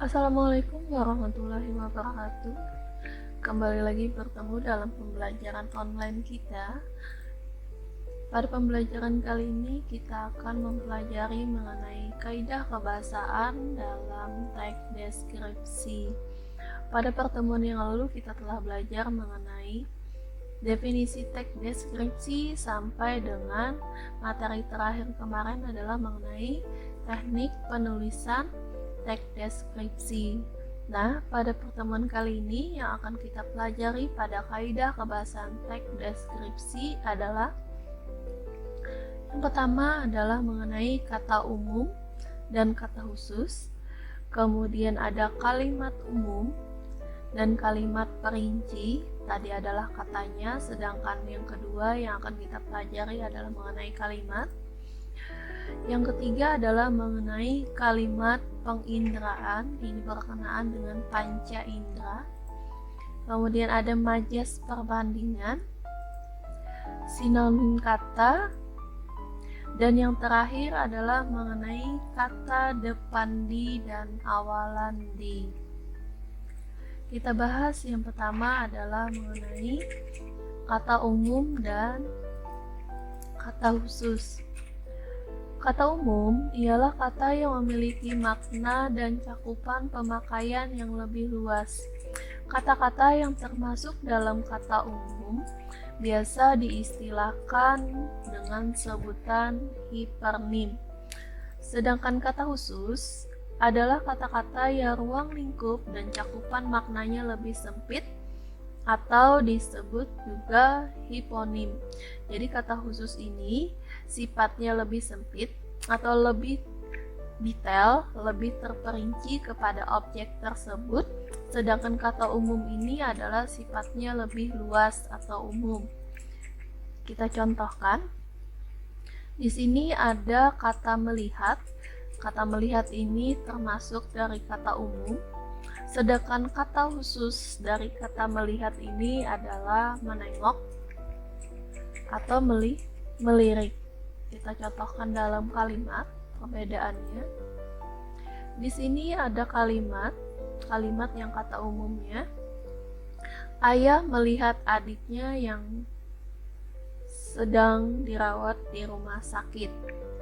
Assalamualaikum warahmatullahi wabarakatuh. Kembali lagi bertemu dalam pembelajaran online kita. Pada pembelajaran kali ini kita akan mempelajari mengenai kaidah kebahasaan dalam teks deskripsi. Pada pertemuan yang lalu kita telah belajar mengenai definisi teks deskripsi sampai dengan materi terakhir kemarin adalah mengenai teknik penulisan teks deskripsi. Nah, pada pertemuan kali ini yang akan kita pelajari pada kaidah kebahasaan teks deskripsi adalah yang pertama adalah mengenai kata umum dan kata khusus. Kemudian ada kalimat umum dan kalimat perinci. Tadi adalah katanya, sedangkan yang kedua yang akan kita pelajari adalah mengenai kalimat. Yang ketiga adalah mengenai kalimat penginderaan, ini berkenaan dengan panca indera. Kemudian ada majas perbandingan, sinonim kata, dan yang terakhir adalah mengenai kata depan di dan awalan di. Kita bahas yang pertama adalah mengenai kata umum dan kata khusus. Kata umum ialah kata yang memiliki makna dan cakupan pemakaian yang lebih luas. Kata-kata yang termasuk dalam kata umum biasa diistilahkan dengan sebutan hipernim. Sedangkan kata khusus adalah kata-kata yang ruang lingkup dan cakupan maknanya lebih sempit atau disebut juga hiponim. Jadi kata khusus ini sifatnya lebih sempit atau lebih detail, lebih terperinci kepada objek tersebut, sedangkan kata umum ini adalah sifatnya lebih luas atau umum. Kita contohkan. Di sini ada kata melihat. Kata melihat ini termasuk dari kata umum. Sedangkan kata khusus dari kata melihat ini adalah menengok atau melirik. Kita contohkan dalam kalimat perbedaannya. Di sini ada kalimat yang kata umumnya. Ayah melihat adiknya yang sedang dirawat di rumah sakit.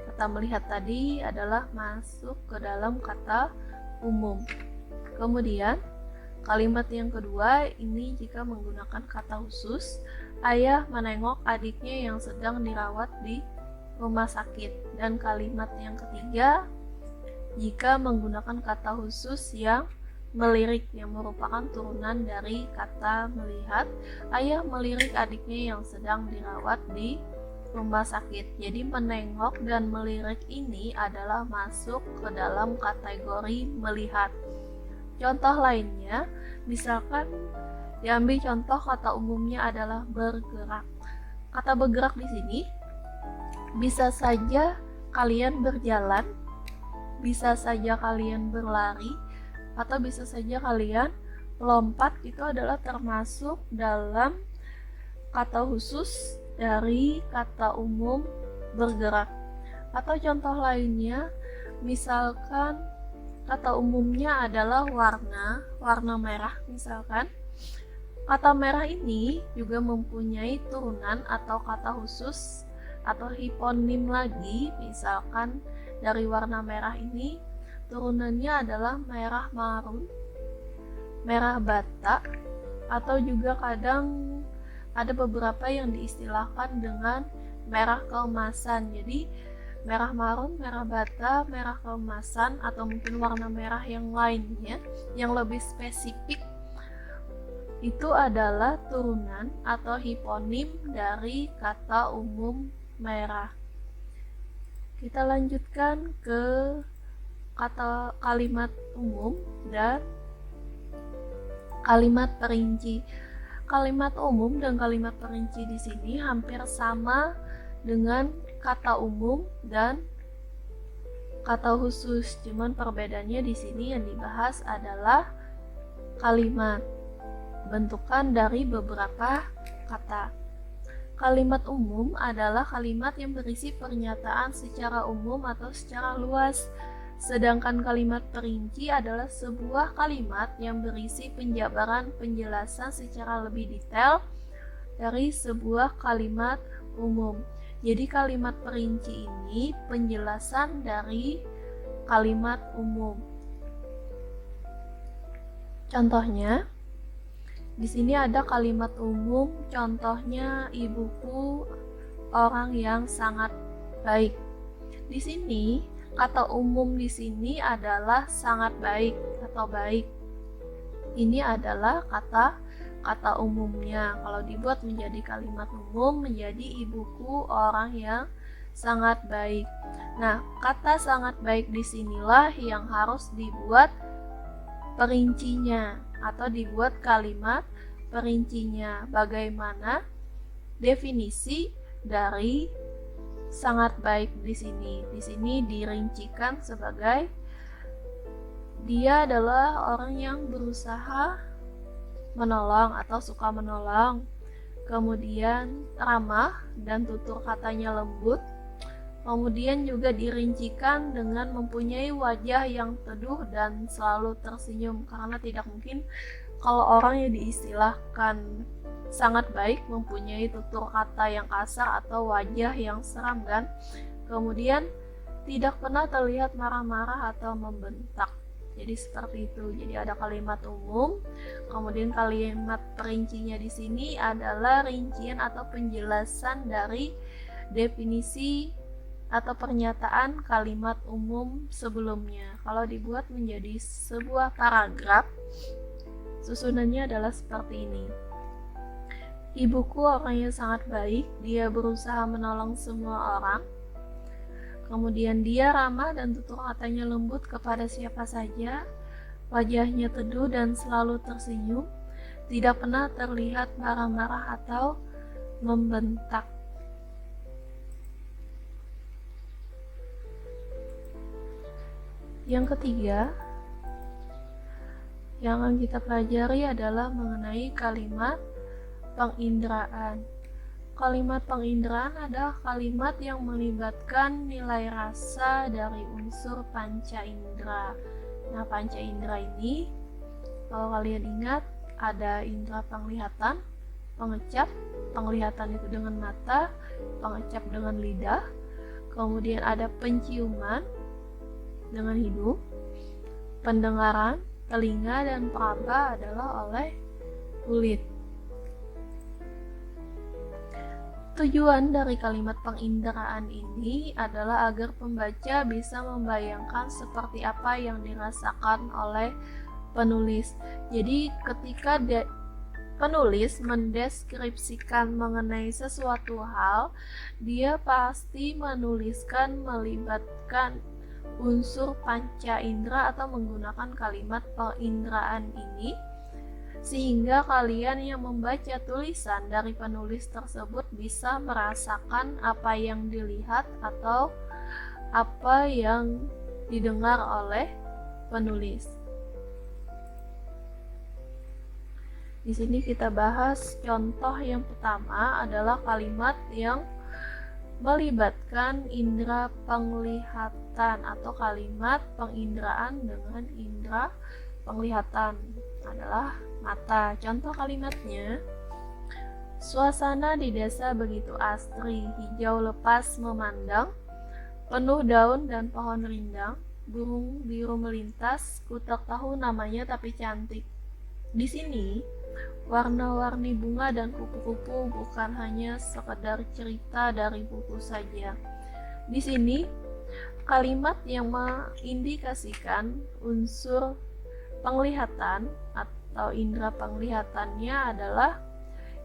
Kata melihat tadi adalah masuk ke dalam kata umum. Kemudian kalimat yang kedua ini jika menggunakan kata khusus, ayah menengok adiknya yang sedang dirawat di rumah sakit. Dan kalimat yang ketiga jika menggunakan kata khusus yang melirik, yang merupakan turunan dari kata melihat, ayah melirik adiknya yang sedang dirawat di rumah sakit. Jadi menengok dan melirik ini adalah masuk ke dalam kategori melihat. Contoh lainnya, misalkan diambil contoh kata umumnya adalah bergerak. Kata bergerak di sini bisa saja kalian berjalan, bisa saja kalian berlari, atau bisa saja kalian melompat. Itu adalah termasuk dalam kata khusus dari kata umum bergerak. Atau contoh lainnya, misalkan kata umumnya adalah warna merah misalkan. Kata merah ini juga mempunyai turunan atau kata khusus atau hiponim lagi. Misalkan dari warna merah ini turunannya adalah merah marun, merah bata, atau juga kadang ada beberapa yang diistilahkan dengan merah keemasan. Jadi merah marun, merah bata, merah keemasan, atau mungkin warna merah yang lainnya yang lebih spesifik itu adalah turunan atau hiponim dari kata umum merah. Kita lanjutkan ke kata kalimat umum dan kalimat perinci. Kalimat umum dan kalimat perinci di sini hampir sama dengan kata umum dan kata khusus, cuman perbedaannya di sini yang dibahas adalah kalimat, bentukan dari beberapa kata. Kalimat umum adalah kalimat yang berisi pernyataan secara umum atau secara luas. Sedangkan kalimat perinci adalah sebuah kalimat yang berisi penjabaran penjelasan secara lebih detail dari sebuah kalimat umum. Jadi kalimat perinci ini penjelasan dari kalimat umum. Contohnya, di sini ada kalimat umum, contohnya ibuku orang yang sangat baik. Di sini kata umum di sini adalah sangat baik atau baik. Ini adalah kata umumnya. Kalau dibuat menjadi kalimat umum menjadi ibuku orang yang sangat baik. Nah, kata sangat baik disinilah yang harus dibuat perincinya atau dibuat kalimat perincinya. Bagaimana definisi dari sangat baik di sini? Di sini dirincikan sebagai dia adalah orang yang berusaha menolong atau suka menolong, kemudian ramah dan tutur katanya lembut. Kemudian juga dirincikan dengan mempunyai wajah yang teduh dan selalu tersenyum, karena tidak mungkin kalau orang yang diistilahkan sangat baik mempunyai tutur kata yang kasar atau wajah yang seram kan. Kemudian tidak pernah terlihat marah-marah atau membentak. Jadi seperti itu. Jadi ada kalimat umum, kemudian kalimat perincinya di sini adalah rincian atau penjelasan dari definisi atau pernyataan kalimat umum sebelumnya. Kalau dibuat menjadi sebuah paragraf, susunannya adalah seperti ini. Ibuku orangnya sangat baik, dia berusaha menolong semua orang. Kemudian dia ramah dan tutur katanya lembut kepada siapa saja. Wajahnya teduh dan selalu tersenyum, tidak pernah terlihat marah-marah atau membentak. Yang ketiga, yang akan kita pelajari adalah mengenai kalimat penginderaan. Kalimat penginderaan adalah kalimat yang melibatkan nilai rasa dari unsur panca indera. Nah, panca indera ini, kalau kalian ingat, ada indera penglihatan, pengecap, penglihatan itu dengan mata, pengecap dengan lidah, kemudian ada penciuman dengan hidung, pendengaran, telinga, dan peraba adalah oleh kulit. Tujuan dari kalimat penginderaan ini adalah agar pembaca bisa membayangkan seperti apa yang dirasakan oleh penulis. Jadi ketika penulis mendeskripsikan mengenai sesuatu hal, dia pasti menuliskan melibatkan unsur panca indera atau menggunakan kalimat penginderaan ini, sehingga kalian yang membaca tulisan dari penulis tersebut bisa merasakan apa yang dilihat atau apa yang didengar oleh penulis. Di sini kita bahas contoh yang pertama adalah kalimat yang melibatkan indera penglihatan atau kalimat penginderaan dengan indera penglihatan adalah mata. Contoh kalimatnya, suasana di desa begitu asri, hijau lepas memandang, penuh daun dan pohon rindang, burung biru melintas, ku tak tahu namanya tapi cantik. Di sini, warna-warni bunga dan kupu-kupu bukan hanya sekedar cerita dari buku saja. Di sini, kalimat yang mengindikasikan unsur penglihatan atau indera penglihatannya adalah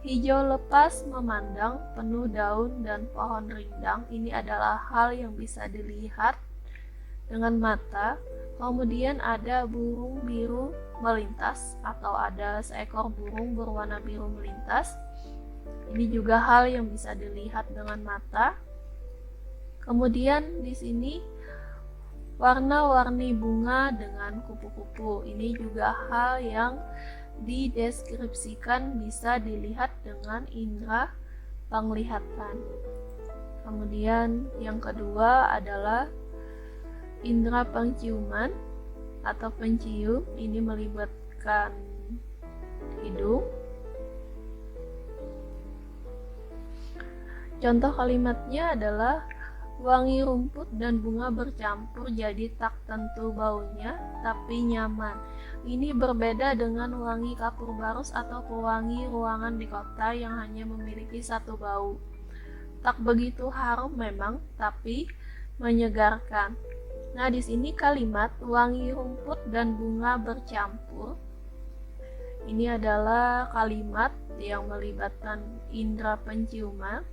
hijau lepas memandang, penuh daun dan pohon rindang. Ini adalah hal yang bisa dilihat dengan mata. Kemudian ada burung biru melintas atau ada seekor burung berwarna biru melintas. Ini juga hal yang bisa dilihat dengan mata. Kemudian di sini warna-warni bunga dengan kupu-kupu. Ini juga hal yang dideskripsikan bisa dilihat dengan indera penglihatan. Kemudian yang kedua adalah indera penciuman atau pencium, ini melibatkan hidung. Contoh kalimatnya adalah wangi rumput dan bunga bercampur jadi tak tentu baunya tapi nyaman. Ini berbeda dengan wangi kapur barus atau pewangi ruangan di kota yang hanya memiliki satu bau. Tak begitu harum memang, tapi menyegarkan. Nah, di sini kalimat wangi rumput dan bunga bercampur. Ini adalah kalimat yang melibatkan indera penciuman.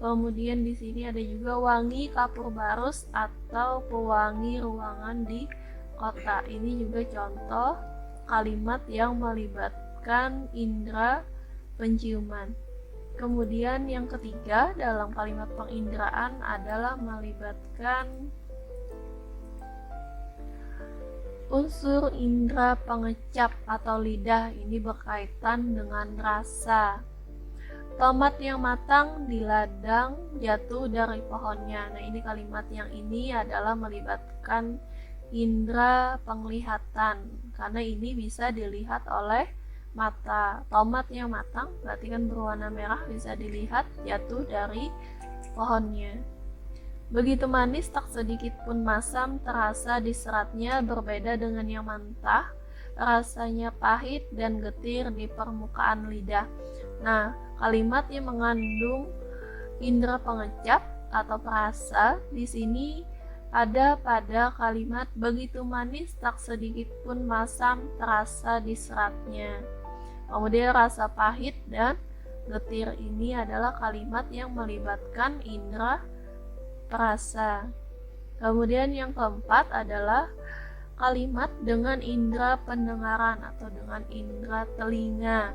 Kemudian di sini ada juga wangi kapur barus atau pewangi ruangan di kota. Ini juga contoh kalimat yang melibatkan indera penciuman. Kemudian yang ketiga dalam kalimat penginderaan adalah melibatkan unsur indera pengecap atau lidah. Ini berkaitan dengan rasa. Tomat yang matang di ladang jatuh dari pohonnya. Nah, ini kalimat yang ini adalah melibatkan indera penglihatan karena ini bisa dilihat oleh mata. Tomat yang matang berarti kan berwarna merah, bisa dilihat jatuh dari pohonnya. Begitu manis tak sedikit pun masam terasa di seratnya, berbeda dengan yang mentah, rasanya pahit dan getir di permukaan lidah. Nah, kalimat yang mengandung indera pengecap atau perasa di sini ada pada kalimat begitu manis tak sedikit pun masam terasa di seratnya. Kemudian rasa pahit dan getir ini adalah kalimat yang melibatkan indera perasa. Kemudian yang keempat adalah kalimat dengan indera pendengaran atau dengan indera telinga.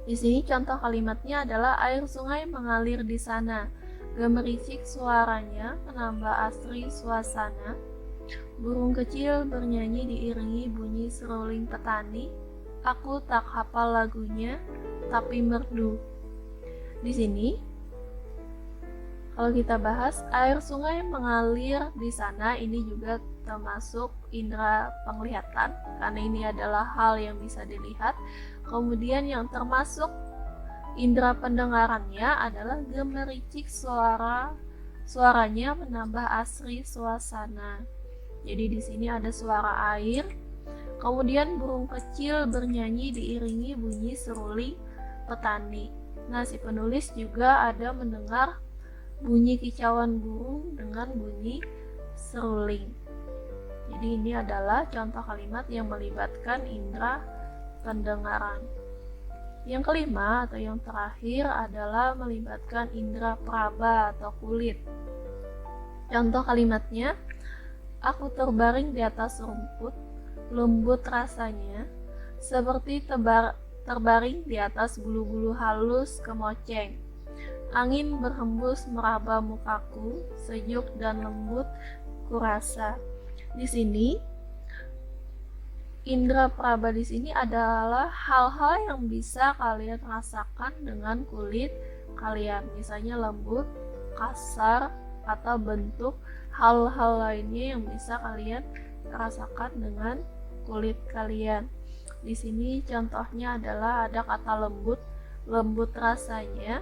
Di sini contoh kalimatnya adalah air sungai mengalir di sana. Gemericik suaranya menambah asri suasana. Burung kecil bernyanyi diiringi bunyi seruling petani. Aku tak hafal lagunya, tapi merdu. Di sini kalau kita bahas air sungai mengalir di sana, ini juga termasuk indera penglihatan karena ini adalah hal yang bisa dilihat. Kemudian yang termasuk indera pendengarannya adalah gemericik suaranya menambah asri suasana. Jadi di sini ada suara air. Kemudian burung kecil bernyanyi diiringi bunyi seruling petani. Nah, si penulis juga ada mendengar bunyi kicauan burung dengan bunyi seruling. Jadi ini adalah contoh kalimat yang melibatkan indera pendengaran. Yang kelima atau yang terakhir adalah melibatkan indera peraba atau kulit. Contoh kalimatnya, aku terbaring di atas rumput, lembut rasanya, seperti terbaring di atas bulu-bulu halus kemoceng. Angin berhembus meraba mukaku, sejuk dan lembut kurasa. Di sini indera peraba di sini adalah hal-hal yang bisa kalian rasakan dengan kulit kalian, misalnya lembut, kasar, atau bentuk hal-hal lainnya yang bisa kalian rasakan dengan kulit kalian. Di sini contohnya adalah ada kata lembut, lembut rasanya.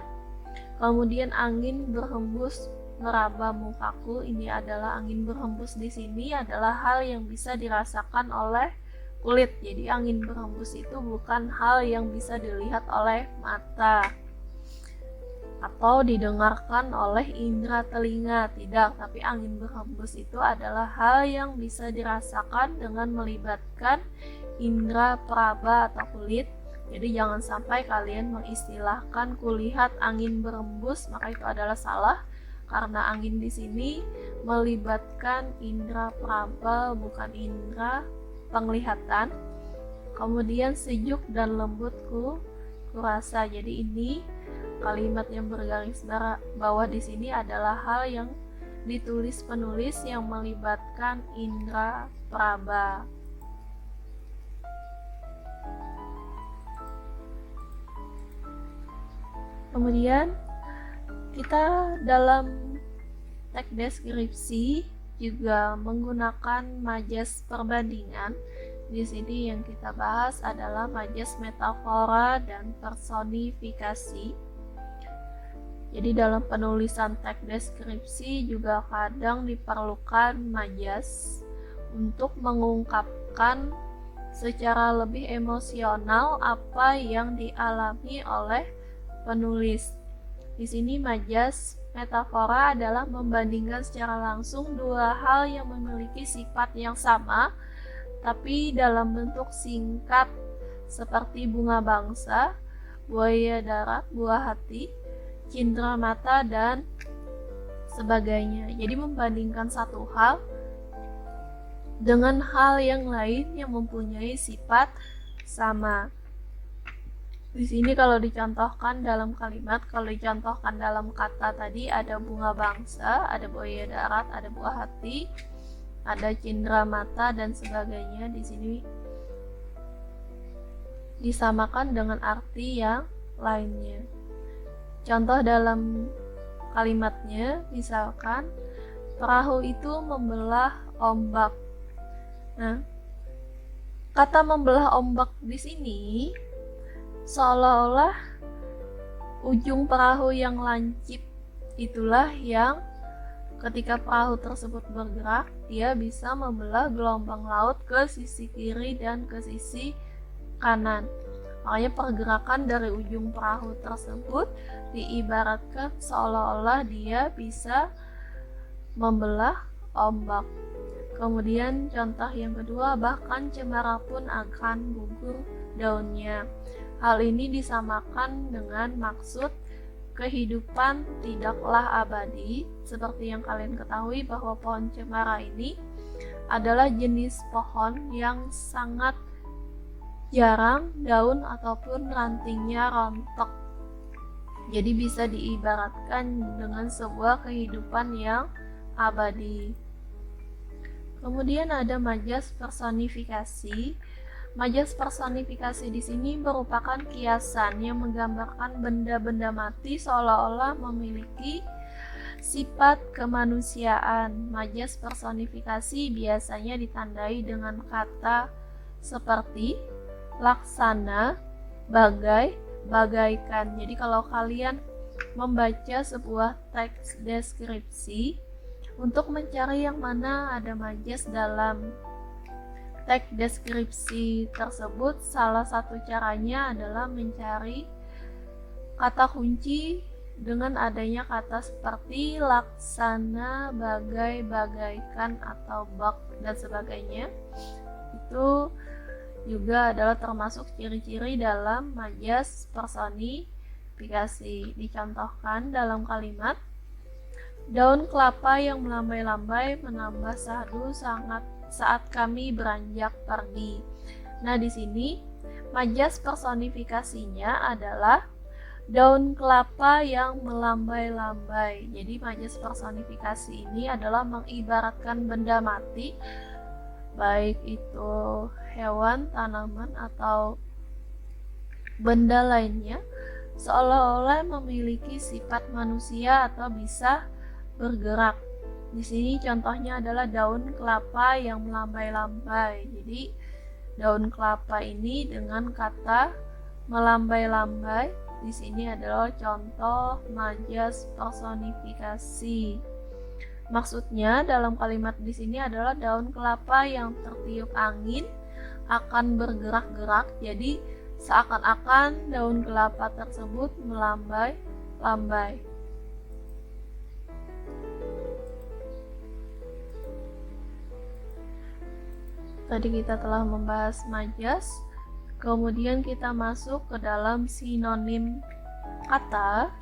Kemudian angin berhembus meraba mukaku, ini adalah angin berhembus di sini adalah hal yang bisa dirasakan oleh kulit. Jadi angin berhembus itu bukan hal yang bisa dilihat oleh mata atau didengarkan oleh indera telinga, tidak, tapi angin berhembus itu adalah hal yang bisa dirasakan dengan melibatkan indera peraba atau kulit. Jadi jangan sampai kalian mengistilahkan kulihat angin berhembus, maka itu adalah salah karena angin di sini melibatkan indera peraba bukan indera penglihatan. Kemudian sejuk dan lembutku kurasa. Jadi ini kalimat yang bergaris bawah di sini adalah hal yang ditulis penulis yang melibatkan indera peraba. Kemudian kita dalam teks deskripsi juga menggunakan majas perbandingan. Di sini yang kita bahas adalah majas metafora dan personifikasi. Jadi dalam penulisan teks deskripsi juga kadang diperlukan majas untuk mengungkapkan secara lebih emosional apa yang dialami oleh penulis. Di sini majas metafora adalah membandingkan secara langsung dua hal yang memiliki sifat yang sama tapi dalam bentuk singkat seperti bunga bangsa, buaya darat, buah hati, cindera mata, dan sebagainya. Jadi membandingkan satu hal dengan hal yang lain yang mempunyai sifat sama. Di sini kalau dicontohkan dalam kalimat, kalau dicontohkan dalam kata tadi ada bunga bangsa, ada buaya darat, ada buah hati, ada cindera mata dan sebagainya. Di sini disamakan dengan arti yang lainnya. Contoh dalam kalimatnya, misalkan perahu itu membelah ombak. Nah, kata membelah ombak di sini seolah-olah ujung perahu yang lancip itulah yang ketika perahu tersebut bergerak, dia bisa membelah gelombang laut ke sisi kiri dan ke sisi kanan. Makanya pergerakan dari ujung perahu tersebut diibaratkan seolah-olah dia bisa membelah ombak. Kemudian contoh yang kedua, bahkan cemara pun akan gugur daunnya. Hal ini disamakan dengan maksud kehidupan tidaklah abadi. Seperti yang kalian ketahui bahwa pohon cemara ini adalah jenis pohon yang sangat jarang daun ataupun rantingnya rontok. Jadi bisa diibaratkan dengan sebuah kehidupan yang abadi. Kemudian ada majas personifikasi. Majas personifikasi di sini merupakan kiasan yang menggambarkan benda-benda mati seolah-olah memiliki sifat kemanusiaan. Majas personifikasi biasanya ditandai dengan kata seperti laksana, bagai, bagaikan. Jadi kalau kalian membaca sebuah teks deskripsi untuk mencari yang mana ada majas dalam teks deskripsi tersebut, salah satu caranya adalah mencari kata kunci dengan adanya kata seperti laksana, bagai, bagaikan, atau bak, dan sebagainya. Itu juga adalah termasuk ciri-ciri dalam majas personifikasi. Dicontohkan dalam kalimat, daun kelapa yang melambai-lambai menambah sahdu sangat saat kami beranjak pergi. Nah, di sini majas personifikasinya adalah daun kelapa yang melambai-lambai. Jadi majas personifikasi ini adalah mengibaratkan benda mati, baik itu hewan, tanaman, atau benda lainnya, seolah-olah memiliki sifat manusia atau bisa bergerak. Di sini contohnya adalah daun kelapa yang melambai-lambai. Jadi daun kelapa ini dengan kata melambai-lambai di sini adalah contoh majas personifikasi. Maksudnya dalam kalimat di sini adalah daun kelapa yang tertiup angin akan bergerak-gerak. Jadi seakan-akan daun kelapa tersebut melambai-lambai. Tadi kita telah membahas majas, kemudian kita masuk ke dalam sinonim kata.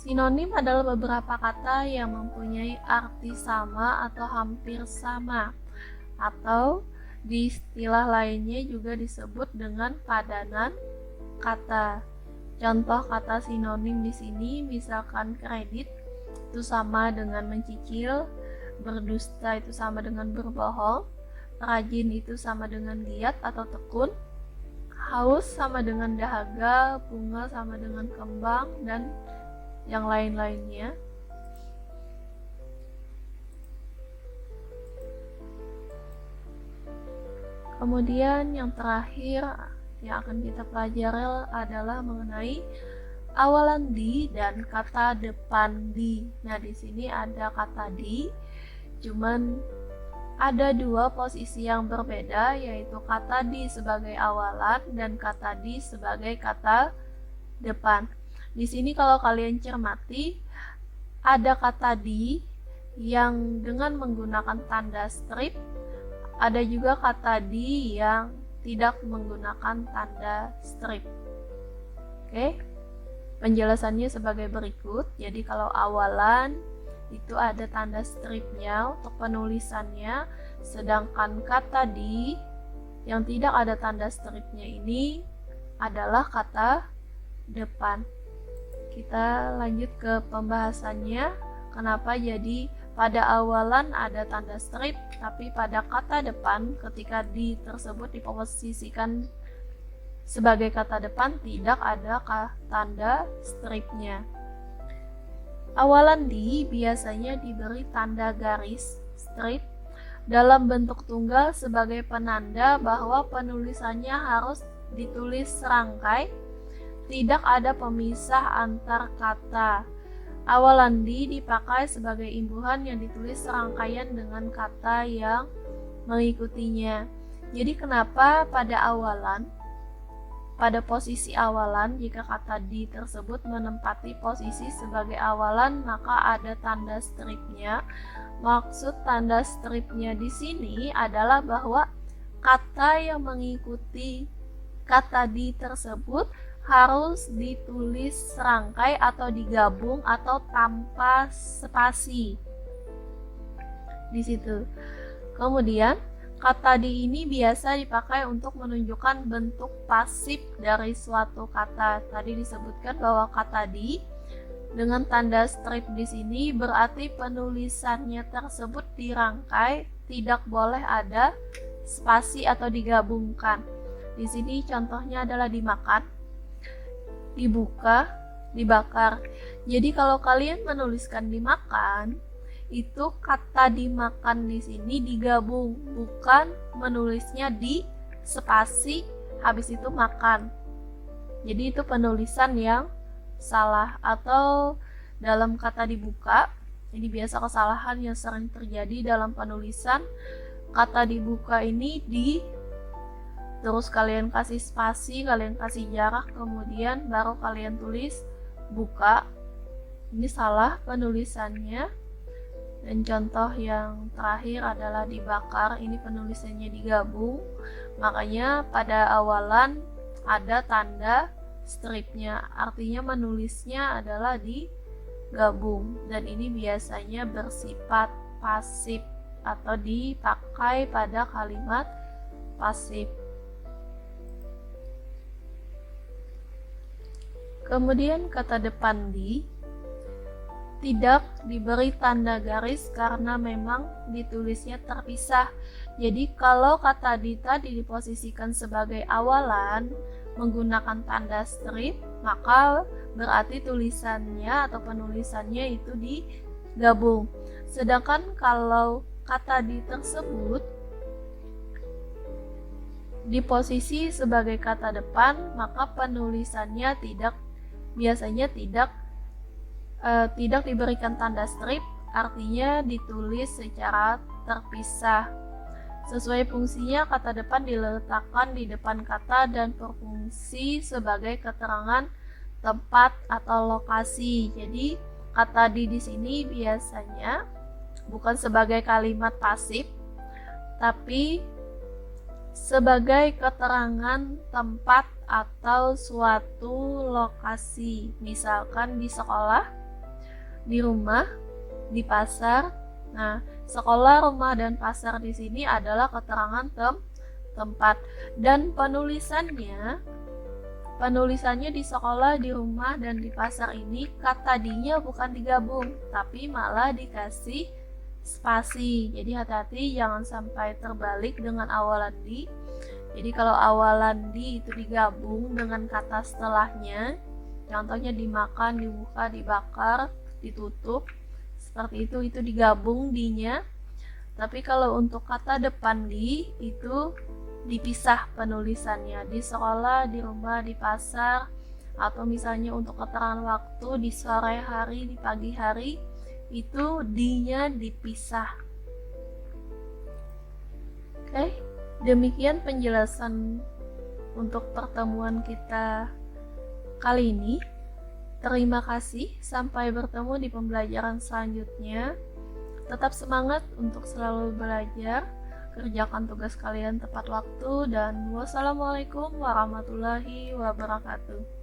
Sinonim adalah beberapa kata yang mempunyai arti sama atau hampir sama, atau di istilah lainnya juga disebut dengan padanan kata. Contoh kata sinonim di sini misalkan kredit itu sama dengan mencicil, berdusta itu sama dengan berbohong, rajin itu sama dengan giat atau tekun, haus sama dengan dahaga, bunga sama dengan kembang, dan yang lain-lainnya. Kemudian yang terakhir yang akan kita pelajari adalah mengenai awalan di dan kata depan di. Nah, di sini ada kata di, cuman ada dua posisi yang berbeda, yaitu kata di sebagai awalan dan kata di sebagai kata depan. Di sini kalau kalian cermati, ada kata di yang dengan menggunakan tanda strip, ada juga kata di yang tidak menggunakan tanda strip. Oke, penjelasannya sebagai berikut. Jadi kalau awalan itu ada tanda stripnya untuk penulisannya, sedangkan kata di yang tidak ada tanda stripnya ini adalah kata depan. Kita lanjut ke pembahasannya. Kenapa jadi pada awalan ada tanda strip, tapi pada kata depan ketika di tersebut diposisikan sebagai kata depan tidak ada tanda stripnya. Awalan di biasanya diberi tanda garis strip dalam bentuk tunggal sebagai penanda bahwa penulisannya harus ditulis serangkai, tidak ada pemisah antar kata. Awalan di dipakai sebagai imbuhan yang ditulis serangkaian dengan kata yang mengikutinya. Jadi kenapa pada awalan, pada posisi awalan, jika kata di tersebut menempati posisi sebagai awalan, maka ada tanda stripnya. Maksud tanda stripnya di sini adalah bahwa kata yang mengikuti kata di tersebut harus ditulis serangkai atau digabung atau tanpa spasi di situ. Kemudian kata di ini biasa dipakai untuk menunjukkan bentuk pasif dari suatu kata. Tadi disebutkan bahwa kata di dengan tanda strip di sini berarti penulisannya tersebut dirangkai, tidak boleh ada spasi atau digabungkan. Di sini contohnya adalah dimakan, dibuka, dibakar. Jadi kalau kalian menuliskan dimakan, itu kata dimakan di sini digabung, bukan menulisnya di spasi habis itu makan. Jadi itu penulisan yang salah. Atau dalam kata dibuka, ini biasa kesalahan yang sering terjadi dalam penulisan. Kata dibuka ini terus kalian kasih spasi, kalian kasih jarak, kemudian baru kalian tulis buka. Ini salah penulisannya. Dan contoh yang terakhir adalah dibakar, ini penulisannya digabung, makanya pada awalan ada tanda stripnya, artinya menulisnya adalah digabung, dan ini biasanya bersifat pasif atau dipakai pada kalimat pasif. Kemudian kata depan di tidak diberi tanda garis karena memang ditulisnya terpisah. Jadi kalau kata di tadi diposisikan sebagai awalan menggunakan tanda strip, maka berarti tulisannya atau penulisannya itu digabung. Sedangkan kalau kata di tersebut diposisi sebagai kata depan, maka penulisannya biasanya tidak diberikan tanda strip, artinya ditulis secara terpisah. Sesuai fungsinya, kata depan diletakkan di depan kata dan berfungsi sebagai keterangan tempat atau lokasi. Jadi kata di sini biasanya bukan sebagai kalimat pasif, tapi sebagai keterangan tempat atau suatu lokasi, misalkan di sekolah, di rumah, di pasar. Nah, sekolah, rumah, dan pasar di sini adalah keterangan tempat. Dan penulisannya di sekolah, di rumah, dan di pasar ini kata di-nya bukan digabung, tapi malah dikasih spasi. Jadi hati-hati jangan sampai terbalik dengan awalan di. Jadi kalau awalan di itu digabung dengan kata setelahnya, contohnya dimakan, dibuka, dibakar, ditutup, seperti itu digabung di-nya. Tapi kalau untuk kata depan di itu dipisah penulisannya, di sekolah, di rumah, di pasar, atau misalnya untuk keterangan waktu di sore hari, di pagi hari, itu D-nya dipisah. Oke, demikian penjelasan untuk pertemuan kita kali ini. Terima kasih, sampai bertemu di pembelajaran selanjutnya. Tetap semangat untuk selalu belajar, kerjakan tugas kalian tepat waktu, dan wassalamualaikum warahmatullahi wabarakatuh.